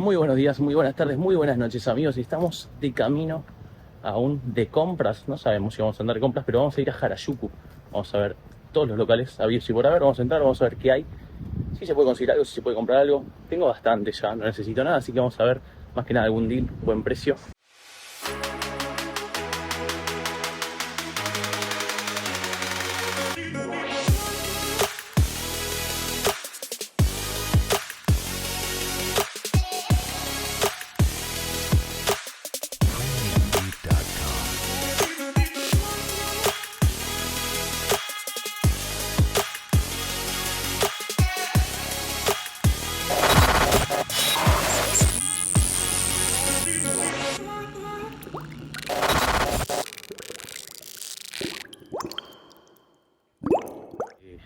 Muy buenos días, muy buenas tardes, muy buenas noches, amigos. Estamos de camino aún de compras. No sabemos si vamos a andar de compras, pero vamos a ir a Harajuku. Vamos a ver todos los locales habidos y por haber. Vamos a entrar, vamos a ver qué hay. Si se puede conseguir algo, si se puede comprar algo. Tengo bastante ya, no necesito nada, así que vamos a ver más que nada algún deal, buen precio.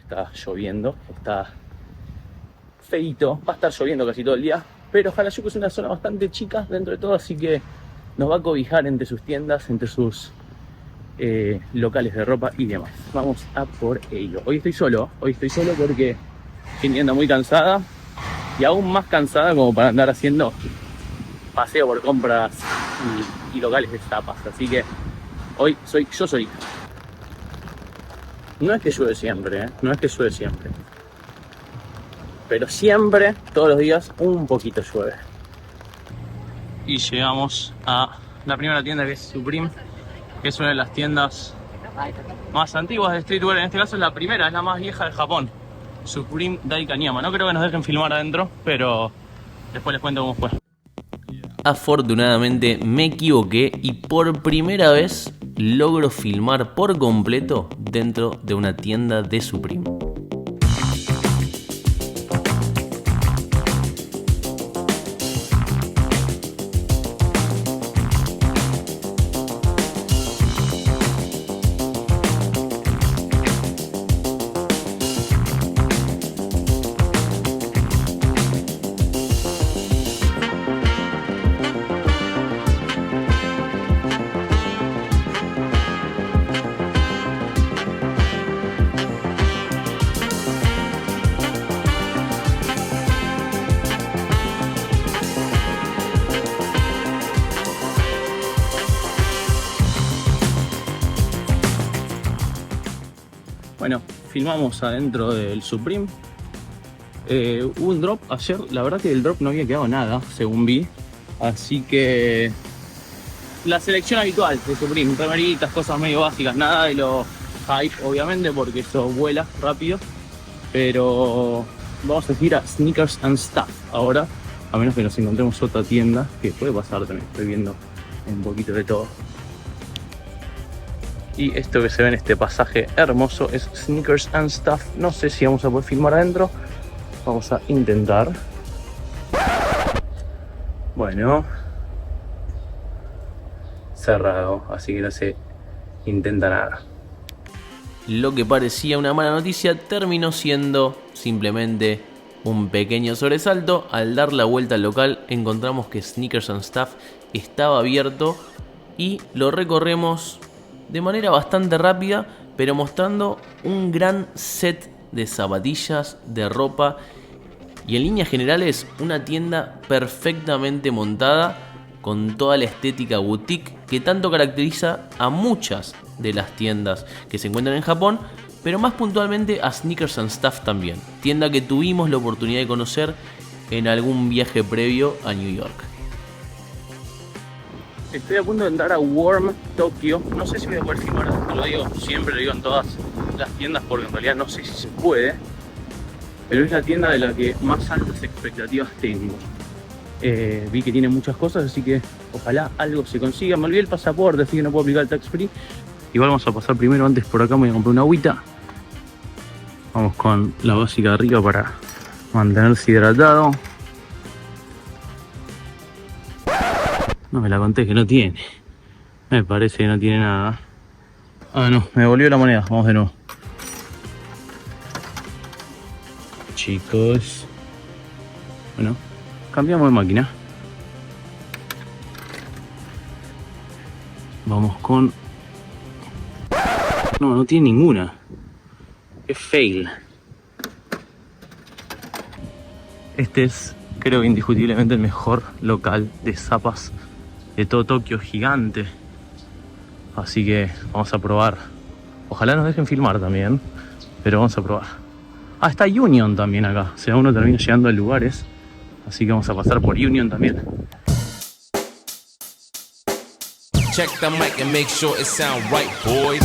Está lloviendo, está feito, va a estar lloviendo casi todo el día, pero Harajuku es una zona bastante chica dentro de todo, así que nos va a cobijar entre sus tiendas, entre sus locales de ropa y demás. Vamos a por ello. Hoy estoy solo porque Jenny anda muy cansada y aún más cansada como para andar haciendo paseo por compras y locales de tapas, así que hoy soy yo solito. No es que llueve siempre, no es que llueve siempre. Pero siempre, todos los días, un poquito llueve. Y llegamos a la primera tienda, que es Supreme, que es una de las tiendas más antiguas de streetwear. En este caso es la primera, es la más vieja de Japón. Supreme Daikanyama. No creo que nos dejen filmar adentro, pero después les cuento cómo fue. Afortunadamente me equivoqué y por primera vez logro filmar por completo dentro de una tienda de Supreme. Bueno, filmamos adentro del Supreme. Hubo un drop ayer, la verdad que del drop no había quedado nada, según vi. Así que la selección habitual de Supreme, remeritas, cosas medio básicas, nada de lo hype, obviamente, porque eso vuela rápido. Pero vamos a ir a Sneakers and Stuff ahora, a menos que nos encontremos otra tienda, que puede pasar también, estoy viendo un poquito de todo. Y esto que se ve en este pasaje hermoso es Sneakers and Stuff. No sé si vamos a poder filmar adentro. Vamos a intentar. Bueno. Cerrado, así que no se intenta nada. Lo que parecía una mala noticia terminó siendo simplemente un pequeño sobresalto. Al dar la vuelta al local encontramos que Sneakers and Stuff estaba abierto y lo recorremos de manera bastante rápida, pero mostrando un gran set de zapatillas, de ropa y en líneas generales una tienda perfectamente montada con toda la estética boutique que tanto caracteriza a muchas de las tiendas que se encuentran en Japón, pero más puntualmente a Sneakers and Stuff también, tienda que tuvimos la oportunidad de conocer en algún viaje previo a New York. Estoy a punto de entrar a Warm Tokyo. No sé si voy a poder filmar, te lo digo, siempre lo digo en todas las tiendas porque en realidad no sé si se puede. Pero es la tienda de la que más altas expectativas tengo. Vi que tiene muchas cosas, así que ojalá algo se consiga. Me olvidé el pasaporte, así que no puedo aplicar el tax free. Igual vamos a pasar primero, antes por acá me voy a comprar una agüita. Vamos con la básica de arriba para mantenerse hidratado. No me la conté que no tiene. Me parece que no tiene nada. Ah, no, me devolvió la moneda. Vamos de nuevo. Chicos. Bueno, cambiamos de máquina. Vamos con... No, no tiene ninguna. Qué fail. Este es, creo que indiscutiblemente el mejor local de zapas de todo Tokio, gigante. Así que vamos a probar. Ojalá nos dejen filmar también, pero vamos a probar. Ah, está Union también acá. O sea, uno termina llegando a lugares. Así que vamos a pasar por Union también. Check the mic and make sure it sound right, boys.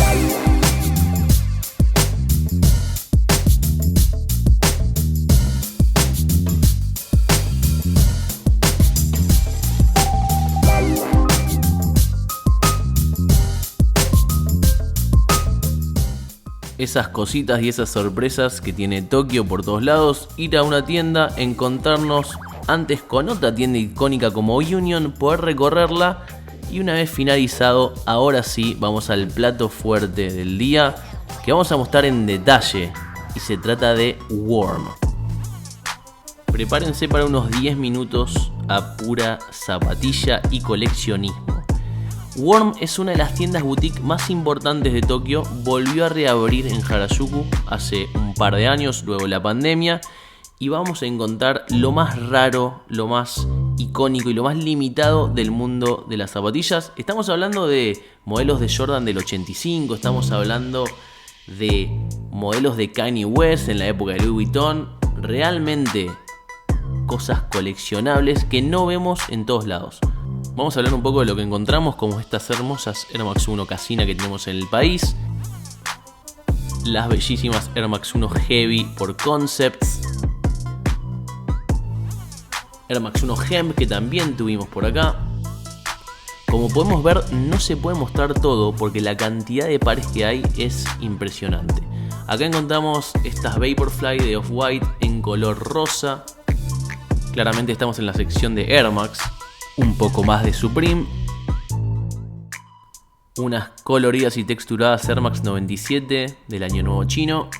Esas cositas y esas sorpresas que tiene Tokio por todos lados, ir a una tienda, encontrarnos antes con otra tienda icónica como Union, poder recorrerla y una vez finalizado, ahora sí vamos al plato fuerte del día que vamos a mostrar en detalle y se trata de Worm. Prepárense para unos 10 minutos a pura zapatilla y coleccionismo. Worm es una de las tiendas boutique más importantes de Tokio, volvió a reabrir en Harajuku hace un par de años, luego de la pandemia, y vamos a encontrar lo más raro, lo más icónico y lo más limitado del mundo de las zapatillas. Estamos hablando de modelos de Jordan del 85, estamos hablando de modelos de Kanye West en la época de Louis Vuitton, realmente cosas coleccionables que no vemos en todos lados. Vamos a hablar un poco de lo que encontramos, como estas hermosas Air Max 1 Casina que tenemos en el país, las bellísimas Air Max 1 Heavy por Concepts, Air Max 1 Hemp que también tuvimos por acá. Como podemos ver, no se puede mostrar todo porque la cantidad de pares que hay es impresionante. Acá encontramos estas Vaporfly de Off-White en color rosa. Claramente estamos en la sección de Air Max. Un poco más de Supreme. Unas coloridas y texturadas Air Max 97 del año nuevo chino.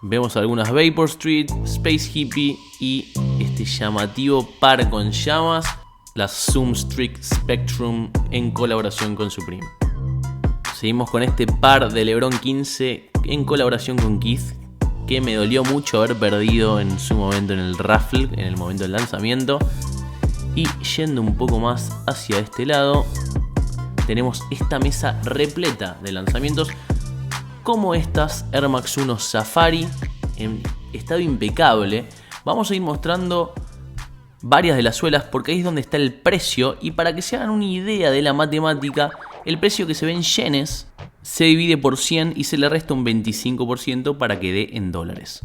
Vemos algunas Vapor Street, Space Hippie y este llamativo par con llamas, las Zoom Streak Spectrum en colaboración con Supreme. Seguimos con este par de LeBron 15 en colaboración con Keith, que me dolió mucho haber perdido en su momento en el raffle, en el momento del lanzamiento. Y yendo un poco más hacia este lado, tenemos esta mesa repleta de lanzamientos, como estas Air Max 1 Safari en estado impecable. Vamos a ir mostrando varias de las suelas porque ahí es donde está el precio, y para que se hagan una idea de la matemática, el precio que se ve en yenes se divide por 100 y se le resta un 25% para que dé en dólares.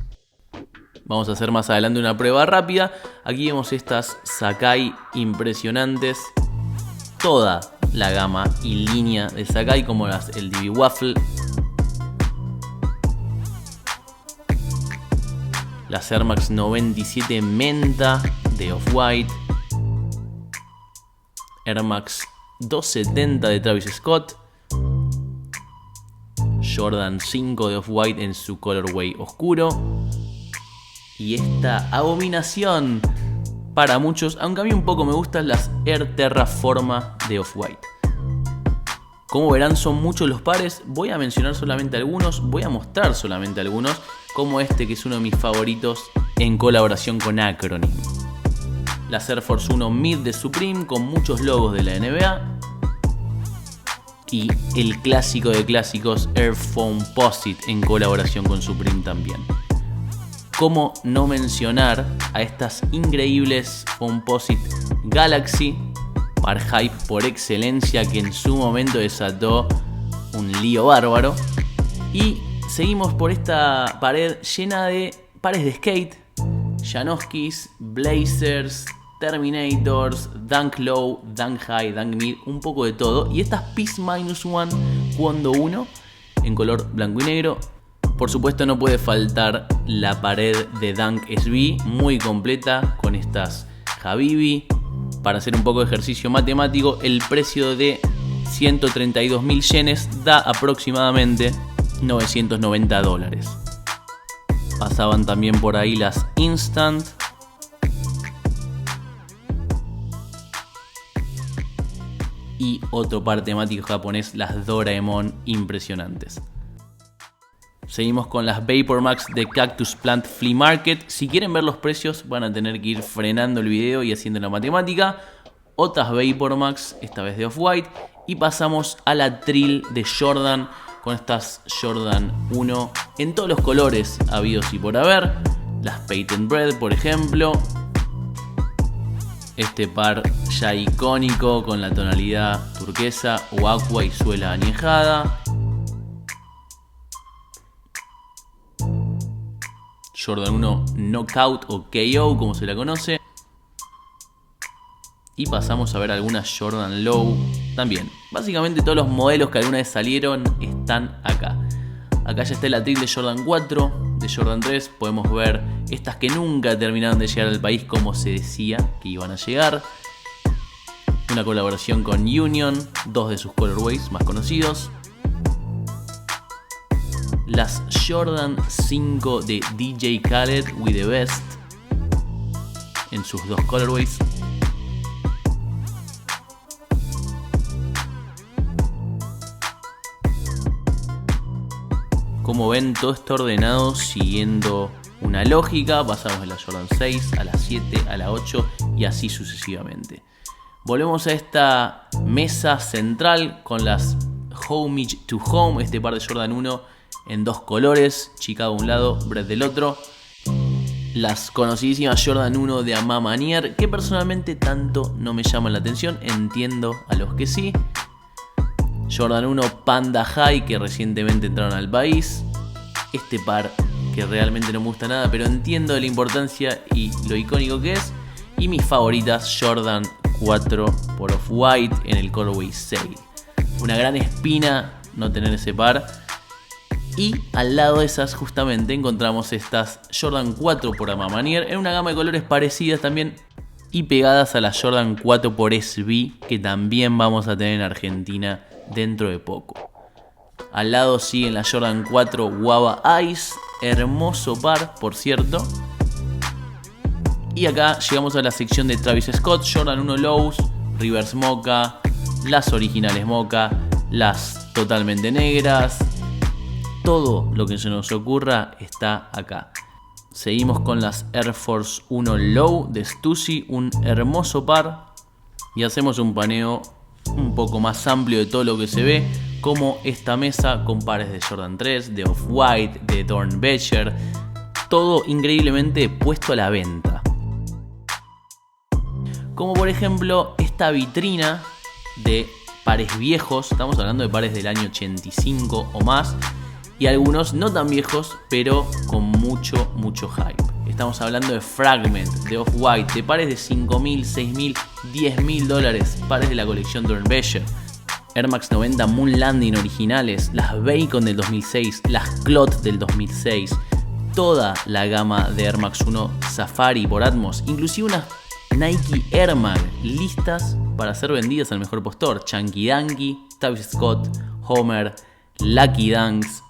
Vamos a hacer más adelante una prueba rápida. Aquí vemos estas Sacai impresionantes. Toda la gama y línea de Sacai, como el DB Waffle, las Air Max 97 Menta de Off-White, Air Max 270 de Travis Scott, Jordan 5 de Off-White en su colorway oscuro, y esta abominación para muchos, aunque a mí un poco me gustan, las Air Terraforma de Off-White. Como verán, son muchos los pares, voy a mencionar solamente algunos, voy a mostrar solamente algunos, como este que es uno de mis favoritos en colaboración con Acronym. Las Air Force 1 Mid de Supreme con muchos logos de la NBA. Y el clásico de clásicos Air Foamposite en colaboración con Supreme también. ¿Cómo no mencionar a estas increíbles Foamposite Galaxy, par hype por excelencia que en su momento desató un lío bárbaro? Y seguimos por esta pared llena de pares de skate, Janoskis, Blazers, Terminators, Dunk Low, Dunk High, Dunk Mid, un poco de todo. Y estas Peace Minus One Kwondo 1 en color blanco y negro. Por supuesto no puede faltar la pared de Dunk SB, muy completa, con estas Habibi. Para hacer un poco de ejercicio matemático, el precio de 132.000 yenes da aproximadamente $990. Pasaban también por ahí las Instant, y otro par temático japonés, las Doraemon impresionantes. Seguimos con las Vapor Max de Cactus Plant Flea Market. Si quieren ver los precios van a tener que ir frenando el video y haciendo la matemática. Otras Vapor Max, esta vez de Off-White. Y pasamos a la Trill de Jordan, con estas Jordan 1 en todos los colores habidos y por haber. Las Patent Bread, por ejemplo. Este par ya icónico con la tonalidad turquesa o aqua y suela añejada. Jordan 1 Knockout o KO, como se la conoce. Y pasamos a ver algunas Jordan Low también. Básicamente todos los modelos que alguna vez salieron están acá. Acá ya está la Trill de Jordan 4, de Jordan 3. Podemos ver estas que nunca terminaron de llegar al país como se decía que iban a llegar. Una colaboración con Union, dos de sus colorways más conocidos. Las Jordan 5 de DJ Khaled with the Best en sus dos colorways. Como ven, todo está ordenado siguiendo una lógica. Pasamos de la Jordan 6 a la 7 a la 8 y así sucesivamente. Volvemos a esta mesa central con las Homage to Home, este par de Jordan 1 en dos colores, Chicago de un lado, Bread del otro. Las conocidísimas Jordan 1 de Ama Manier, que personalmente tanto no me llaman la atención, entiendo a los que sí. Jordan 1 Panda High, que recientemente entraron al país. Este par que realmente no me gusta nada, pero entiendo la importancia y lo icónico que es. Y mis favoritas, Jordan 4 por Off-White en el colorway Sail. Una gran espina no tener ese par. Y al lado de esas justamente encontramos estas Jordan 4 por Ama Manier en una gama de colores parecidas también y pegadas a la Jordan 4 por SB, que también vamos a tener en Argentina dentro de poco. Al lado siguen la Jordan 4 Guava Ice, hermoso par por cierto. Y acá llegamos a la sección de Travis Scott, Jordan 1 Lows, Reverse Mocha, las originales Mocha, las totalmente negras. Todo lo que se nos ocurra está acá. Seguimos con las Air Force 1 Low de Stussy, un hermoso par. Y hacemos un paneo un poco más amplio de todo lo que se ve, como esta mesa con pares de Jordan 3, de Off-White, de Dornbecher. Todo increíblemente puesto a la venta. Como por ejemplo esta vitrina de pares viejos. Estamos hablando de pares del año 85 o más. Y algunos no tan viejos, pero con mucho hype. Estamos hablando de Fragment, de Off-White, de pares de $5.000, $6.000, $10.000, pares de la colección Dornbecher. Air Max 90 Moon Landing originales, las Bacon del 2006, las Clot del 2006, toda la gama de Air Max 1 Safari por Atmos, inclusive unas Nike Air Mag listas para ser vendidas al mejor postor. Chunky Dunky, Travis Scott, Homer, Lucky Dunks.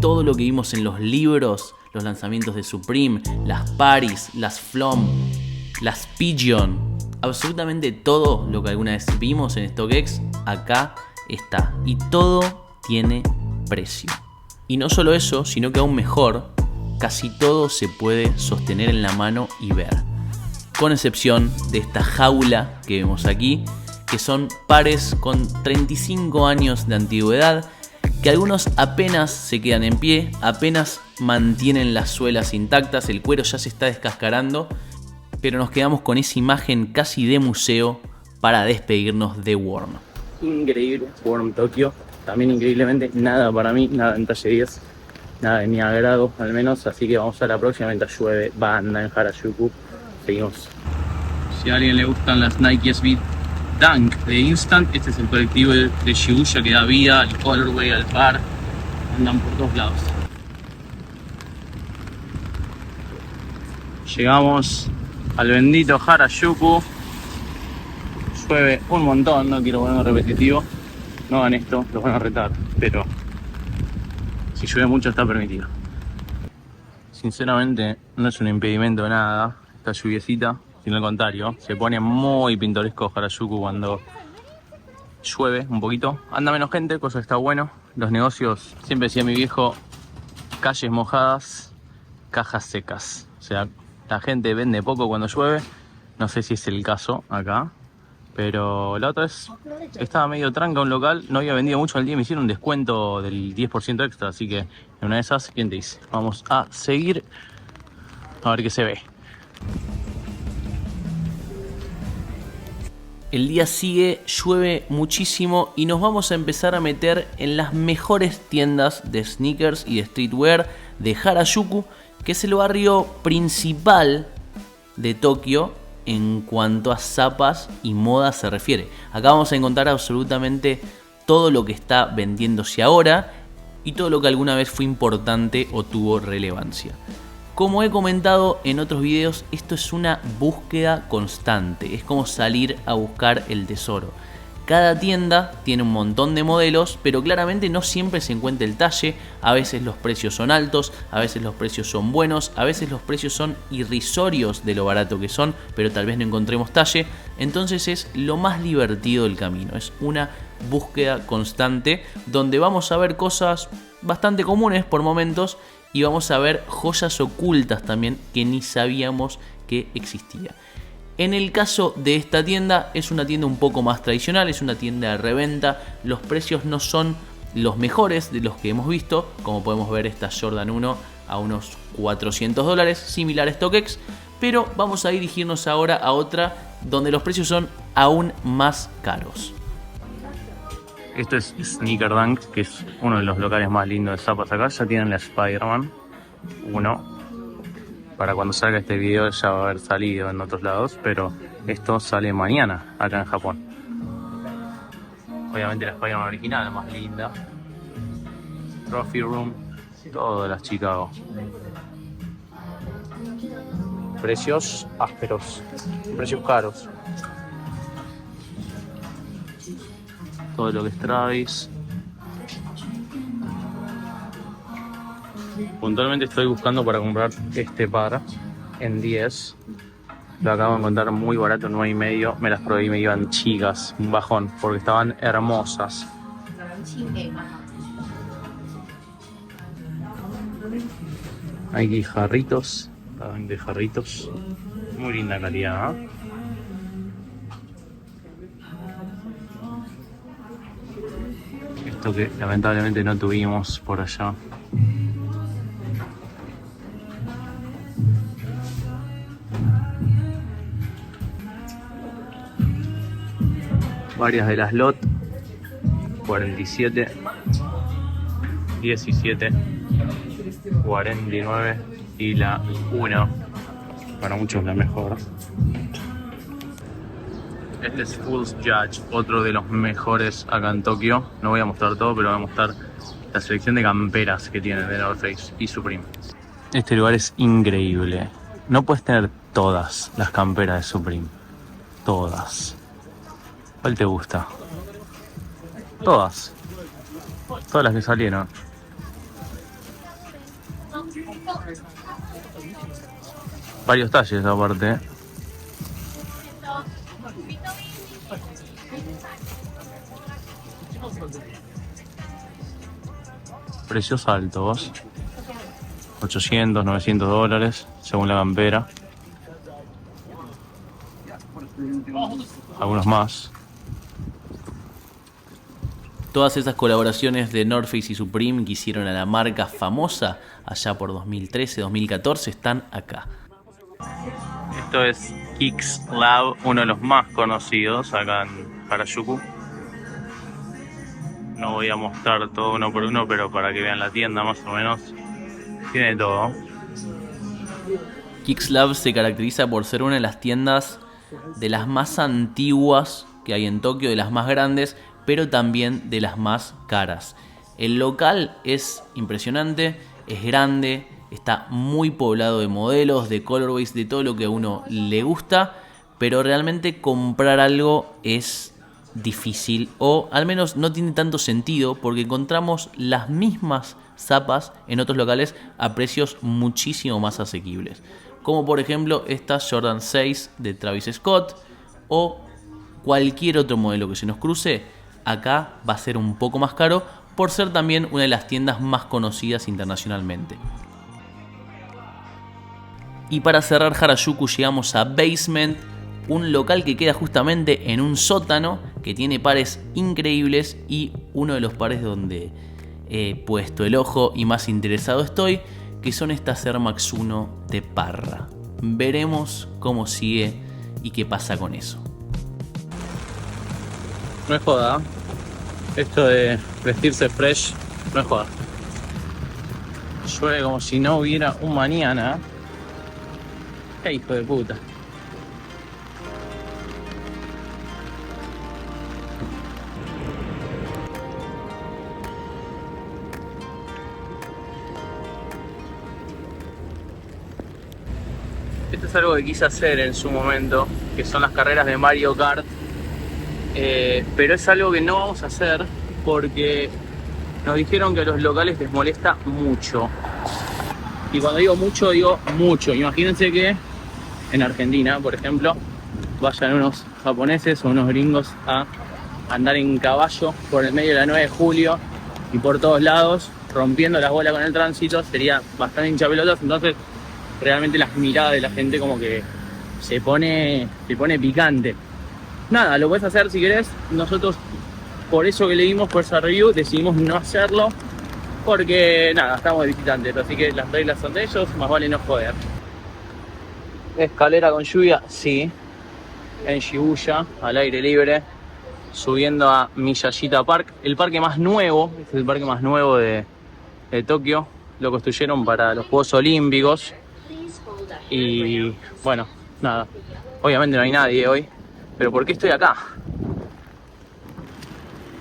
Todo lo que vimos en los libros, los lanzamientos de Supreme, las Paris, las Flom, las Pigeon, absolutamente todo lo que alguna vez vimos en StockX, acá está. Y todo tiene precio. Y no solo eso, sino que aún mejor, casi todo se puede sostener en la mano y ver. Con excepción de esta jaula que vemos aquí, que son pares con 35 años de antigüedad, que algunos apenas se quedan en pie, apenas mantienen las suelas intactas, el cuero ya se está descascarando, pero nos quedamos con esa imagen casi de museo para despedirnos de Worm. Increíble, Worm Tokio, también increíblemente nada para mí, nada en talle 10, nada de mi agrado al menos, así que vamos a la próxima mientras llueve banda en Harajuku. Seguimos. Si a alguien le gustan las Nike SB Dunk de Instant, este es el colectivo de Shibuya que da vida al colorway, al par, andan por todos lados. Llegamos al bendito Harajuku, llueve un montón, no quiero ponerme repetitivo, no hagan esto, los van a retar, pero si llueve mucho está permitido. Sinceramente no es un impedimento de nada esta lluviecita. Sino al contrario, se pone muy pintoresco Harajuku cuando llueve un poquito. Anda menos gente, cosa que está bueno. Los negocios, siempre decía mi viejo, calles mojadas, cajas secas. O sea, la gente vende poco cuando llueve. No sé si es el caso acá. Pero la otra vez estaba medio tranca un local. No había vendido mucho al día. Me hicieron un descuento del 10% extra. Así que en una de esas, ¿quién te dice? Vamos a seguir a ver qué se ve. El día sigue, llueve muchísimo y nos vamos a empezar a meter en las mejores tiendas de sneakers y de streetwear de Harajuku, que es el barrio principal de Tokio en cuanto a zapas y moda se refiere. Acá vamos a encontrar absolutamente todo lo que está vendiéndose ahora y todo lo que alguna vez fue importante o tuvo relevancia. Como he comentado en otros videos, esto es una búsqueda constante, es como salir a buscar el tesoro. Cada tienda tiene un montón de modelos, pero claramente no siempre se encuentra el talle. A veces los precios son altos, a veces los precios son buenos, a veces los precios son irrisorios de lo barato que son, pero tal vez no encontremos talle. Entonces es lo más divertido del camino, es una búsqueda constante donde vamos a ver cosas bastante comunes por momentos y vamos a ver joyas ocultas también que ni sabíamos que existía. En el caso de esta tienda, es una tienda un poco más tradicional, es una tienda de reventa. Los precios no son los mejores de los que hemos visto, como podemos ver esta Jordan 1 a unos $400, similar a StockX, pero vamos a dirigirnos ahora a otra donde los precios son aún más caros. Esto es Sneaker Dunk, que es uno de los locales más lindos de zapas acá. Ya tienen la Spider-Man 1. Para cuando salga este video ya va a haber salido en otros lados, pero esto sale mañana acá en Japón. Obviamente la Spider-Man original, la más linda. Trophy Room, todo de las Chicago. Precios ásperos, precios caros. Todo lo que es Travis. Puntualmente estoy buscando para comprar este par en 10. Lo acabo de encontrar muy barato, 9,5. Me las probé y me iban chicas, un bajón, porque estaban hermosas. Hay aquí jarritos, de jarritos. Muy linda calidad, ¿eh? Esto que lamentablemente no tuvimos por allá. Varias de las LOT, 47, 17, 49 y la 1, para muchos la mejor. Este es Fool's Judge, otro de los mejores acá en Tokio. No voy a mostrar todo, pero voy a mostrar la selección de camperas que tienen de North Face y Supreme. Este lugar es increíble. No puedes tener todas las camperas de Supreme. Todas. ¿Cuál te gusta? Todas. Todas las que salieron. Varios talles aparte. Precios altos. $800, $900 según la campera. Algunos más. Todas esas colaboraciones de North Face y Supreme que hicieron a la marca famosa allá por 2013-2014 están acá. Esto es Kicks Lab, uno de los más conocidos acá en Harajuku. No voy a mostrar todo uno por uno, pero para que vean la tienda más o menos. Tiene todo. Kicks Lab se caracteriza por ser una de las tiendas de las más antiguas que hay en Tokio, de las más grandes, pero también de las más caras. El local es impresionante, es grande, está muy poblado de modelos, de colorways, de todo lo que a uno le gusta, pero realmente comprar algo es difícil, o al menos no tiene tanto sentido, porque encontramos las mismas zapas en otros locales a precios muchísimo más asequibles, como por ejemplo esta Jordan 6 de Travis Scott o cualquier otro modelo que se nos cruce. Acá va a ser un poco más caro por ser también una de las tiendas más conocidas internacionalmente. Y para cerrar Harajuku llegamos a Basement, un local que queda justamente en un sótano que tiene pares increíbles, y uno de los pares donde he puesto el ojo y más interesado estoy, que son estas Air Max 1 de Parra. Veremos cómo sigue y qué pasa con eso. No es joda. Esto de vestirse fresh no es joda. Llueve como si no hubiera un mañana. Qué hijo de puta. Esto es algo que quise hacer en su momento, que son las carreras de Mario Kart. Pero es algo que no vamos a hacer porque nos dijeron que a los locales les molesta mucho. Y cuando digo mucho. Imagínense que en Argentina, por ejemplo, vayan unos japoneses o unos gringos a andar en caballo por el medio de la 9 de julio y por todos lados, rompiendo las bolas con el tránsito. Sería bastante hinchapelotas. Entonces realmente las miradas de la gente como que se pone picante. Nada, lo puedes hacer si querés. Nosotros, por eso que leímos, por esa review, decidimos no hacerlo. Porque nada, estamos de visitantes, así que las reglas son de ellos, más vale no joder. Escalera con lluvia, sí. En Shibuya, al aire libre, subiendo a Miyashita Park, el parque más nuevo, este es el parque más nuevo de Tokio. Lo construyeron para los Juegos Olímpicos. Y bueno, nada, obviamente no hay nadie hoy. Pero ¿por qué estoy acá?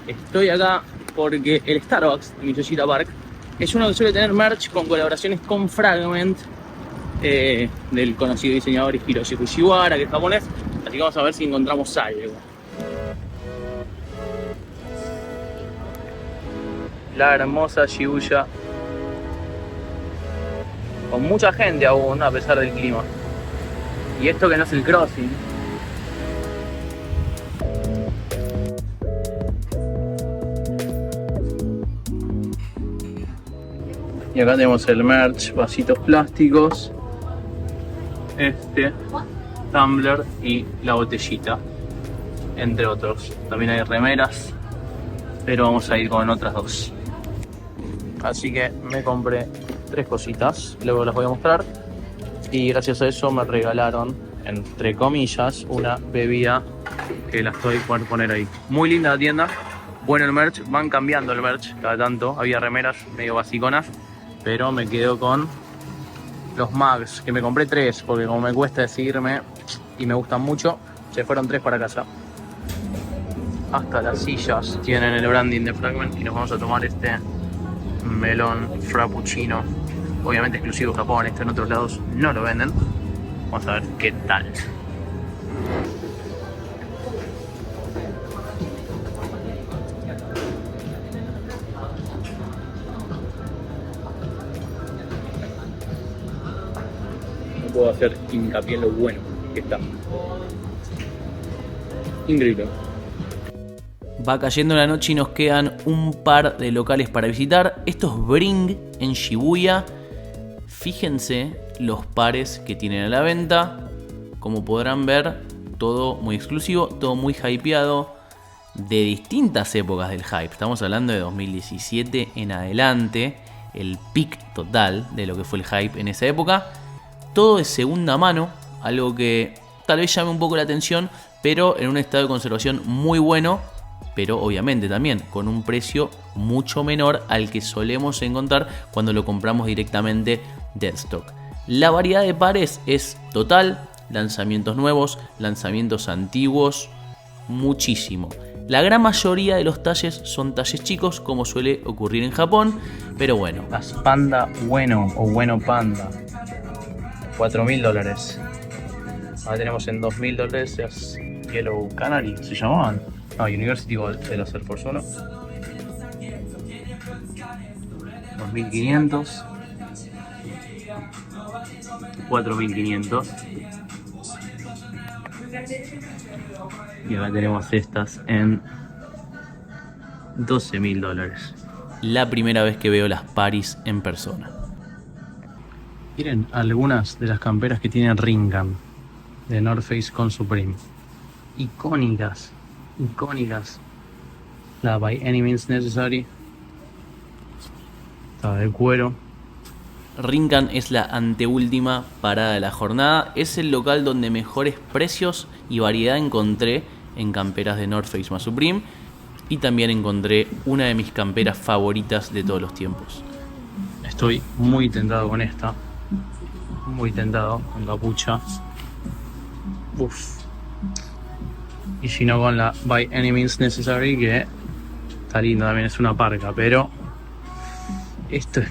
Estoy acá porque el Starbucks de Miyashita Park es uno que suele tener merch con colaboraciones con Fragment, del conocido diseñador Hiroshi Fujiwara, que es japonés. Así que vamos a ver si encontramos algo. La hermosa Shibuya, con mucha gente aún a pesar del clima. Y esto que no es el crossing. Y acá tenemos el merch, vasitos plásticos, tumbler y la botellita, entre otros. También hay remeras, pero vamos a ir con otras dos. Así que me compré 3 cositas, luego las voy a mostrar. Y gracias a eso me regalaron, entre comillas, una bebida que la estoy por poner ahí. Muy linda la tienda, bueno el merch, van cambiando el merch cada tanto. Había remeras medio basiconas, pero me quedo con los mugs, que me compré 3, porque como me cuesta decidirme y me gustan mucho, se fueron 3 para casa. Hasta las sillas tienen el branding de Fragment y nos vamos a tomar este melón frappuccino, obviamente exclusivo de Japón. Esto en otros lados no lo venden. Vamos a ver qué tal. No puedo hacer hincapié en lo bueno que está. Increíble. Va cayendo la noche y nos quedan un par de locales para visitar. Esto es Bring en Shibuya. Fíjense los pares que tienen a la venta. Como podrán ver, todo muy exclusivo, todo muy hypeado, de distintas épocas del hype. Estamos hablando de 2017 en adelante, el peak total de lo que fue el hype en esa época. Todo de segunda mano, algo que tal vez llame un poco la atención, pero en un estado de conservación muy bueno, pero obviamente también con un precio mucho menor al que solemos encontrar cuando lo compramos directamente de stock. La variedad de pares es total, lanzamientos nuevos, lanzamientos antiguos, muchísimo. La gran mayoría de los talles son talles chicos, como suele ocurrir en Japón, pero bueno. Las Panda Bueno o Bueno Panda, $4.000. Ahora tenemos en $2.000 las Yellow Canary, ¿se llamaban? No, University Gold de los Air Force 1. 2.500. 4.500. Y acá tenemos estas en $12.000. la primera vez que veo las Paris en persona. Miren algunas de las camperas que tiene Ringan de North Face con Supreme. Icónicas, icónicas. La By Any Means Necessary. Está de cuero. Ringan es la anteúltima parada de la jornada. Es el local donde mejores precios y variedad encontré en camperas de North Face más Supreme. Y también encontré una de mis camperas favoritas de todos los tiempos. Estoy muy tentado con esta. Muy tentado con capucha. Uff. Y si no con la By Any Means Necessary, que está linda, también es una parca, pero esto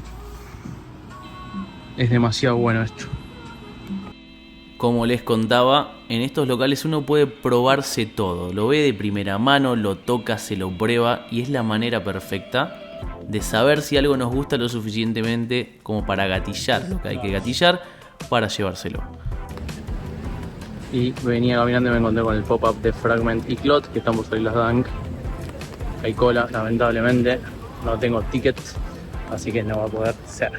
es demasiado bueno esto. Como les contaba, en estos locales uno puede probarse todo. Lo ve de primera mano, lo toca, se lo prueba y es la manera perfecta de saber si algo nos gusta lo suficientemente como para gatillar lo que hay que gatillar para llevárselo. Y venía caminando y me encontré con el pop-up de Fragment y Clot, que están por salir las Dunk. Hay cola, lamentablemente. No tengo ticket, así que no va a poder ser.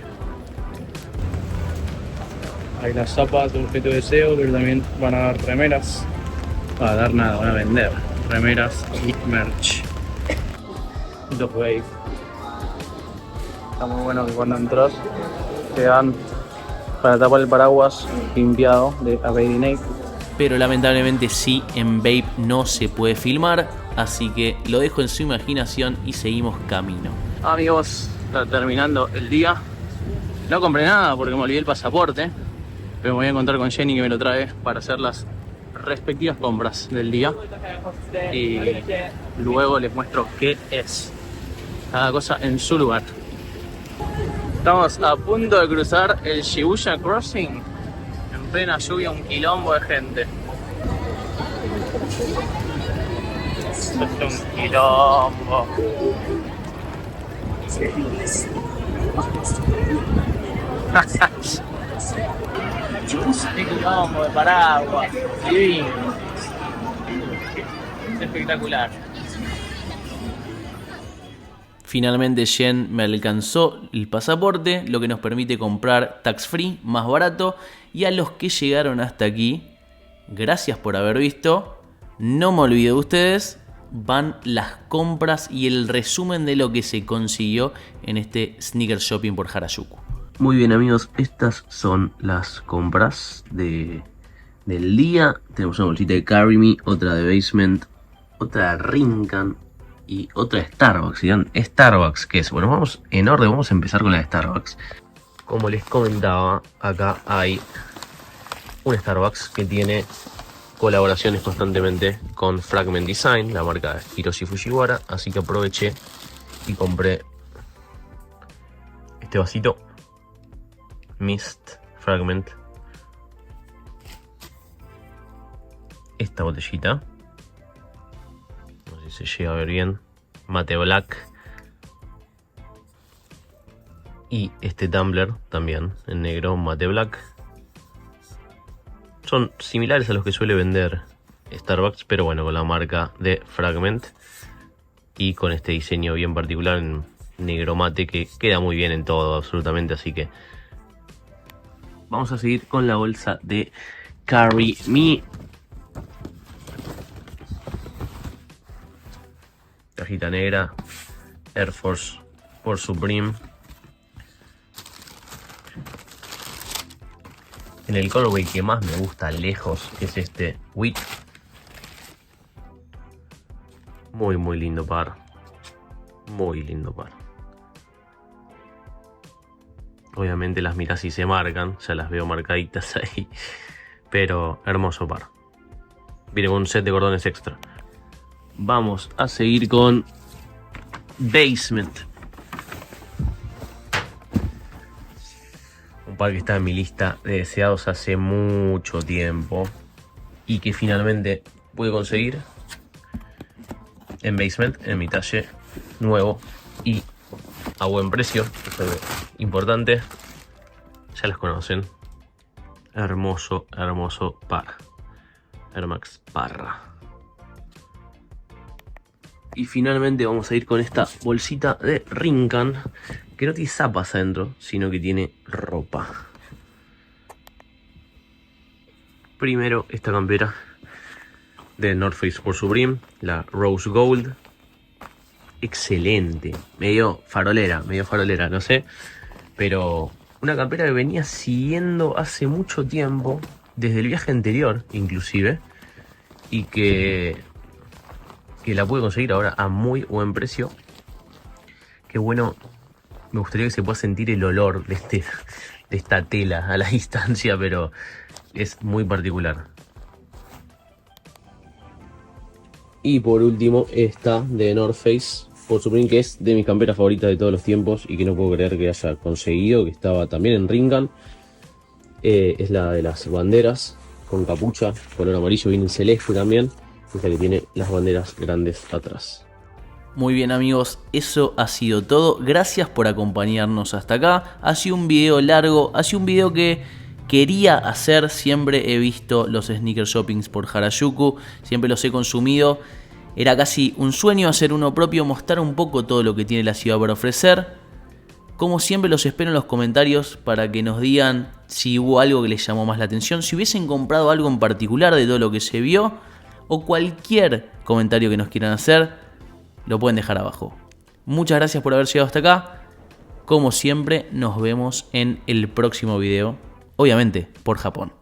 Hay las zapas de objeto de deseo, pero también van a dar remeras. No van a dar nada, van a vender remeras y merch. Los Wave. Está muy bueno que cuando entras te dan para tapar el paraguas limpiado de Abadinate. Pero lamentablemente sí, en Vape no se puede filmar, así que lo dejo en su imaginación y seguimos camino. Amigos, está terminando el día. No compré nada porque me olvidé el pasaporte, pero me voy a encontrar con Jenny que me lo trae para hacer las respectivas compras del día. Y luego les muestro qué es cada cosa en su lugar. Estamos a punto de cruzar el Shibuya Crossing. En plena lluvia, un quilombo de gente. Esto es un quilombo. Qué quilombo de paraguas. Divino. Es espectacular. Finalmente Jen me alcanzó el pasaporte, lo que nos permite comprar tax free, más barato. Y a los que llegaron hasta aquí, gracias por haber visto. No me olvido de ustedes. Van las compras y el resumen de lo que se consiguió en este sneaker shopping por Harajuku. Muy bien amigos, estas son las compras del día. Tenemos una bolsita de Carry Me, otra de Basement, otra de Ringan y otra de Starbucks. ¿Dirán Starbucks qué es? Bueno, vamos en orden, vamos a empezar con la de Starbucks. Como les comentaba, acá hay un Starbucks que tiene colaboraciones constantemente con Fragment Design, la marca de Hiroshi Fujiwara, así que aproveché y compré este vasito Mist Fragment, esta botellita, no sé si se llega a ver bien, mate black, y este tumbler también en negro mate black. Son similares a los que suele vender Starbucks, pero bueno, con la marca de Fragment y con este diseño bien particular en negro mate que queda muy bien en todo absolutamente, así que vamos a seguir con la bolsa de Carry Me. Cajita negra, Air Force por Supreme. En el colorway que más me gusta lejos es este Wheat. Muy muy lindo par. Muy lindo par. Obviamente las miras y se marcan, ya las veo marcaditas ahí. Pero hermoso par. Viene con un set de cordones extra. Vamos a seguir con Basement. Un par que está en mi lista de deseados hace mucho tiempo y que finalmente pude conseguir en Basement, en mi talle nuevo y a buen precio. Esto es importante, ya las conocen. Hermoso, hermoso par. Air Max Parra. Y finalmente vamos a ir con esta bolsita de Rinkan, que no tiene zapas adentro, sino que tiene ropa. Primero esta campera de North Face por Supreme, la Rose Gold. Excelente, medio farolera, no sé. Pero una campera que venía siguiendo hace mucho tiempo, desde el viaje anterior inclusive. Y que la pude conseguir ahora a muy buen precio. Qué bueno, me gustaría que se pueda sentir el olor de esta tela a la distancia, pero es muy particular. Y por último, esta de North Face por Supreme, que es de mis camperas favoritas de todos los tiempos y que no puedo creer que haya conseguido, que estaba también en Rinkan. Es la de las banderas, con capucha, color amarillo, viene en celeste también. Es la que tiene las banderas grandes atrás. Muy bien amigos, eso ha sido todo. Gracias por acompañarnos hasta acá. Ha sido un video largo, ha sido un video que quería hacer. Siempre he visto los sneaker shoppings por Harajuku, siempre los he consumido. Era casi un sueño hacer uno propio, mostrar un poco todo lo que tiene la ciudad para ofrecer. Como siempre los espero en los comentarios para que nos digan si hubo algo que les llamó más la atención, si hubiesen comprado algo en particular de todo lo que se vio, o cualquier comentario que nos quieran hacer, lo pueden dejar abajo. Muchas gracias por haber llegado hasta acá. Como siempre, nos vemos en el próximo video, obviamente por Japón.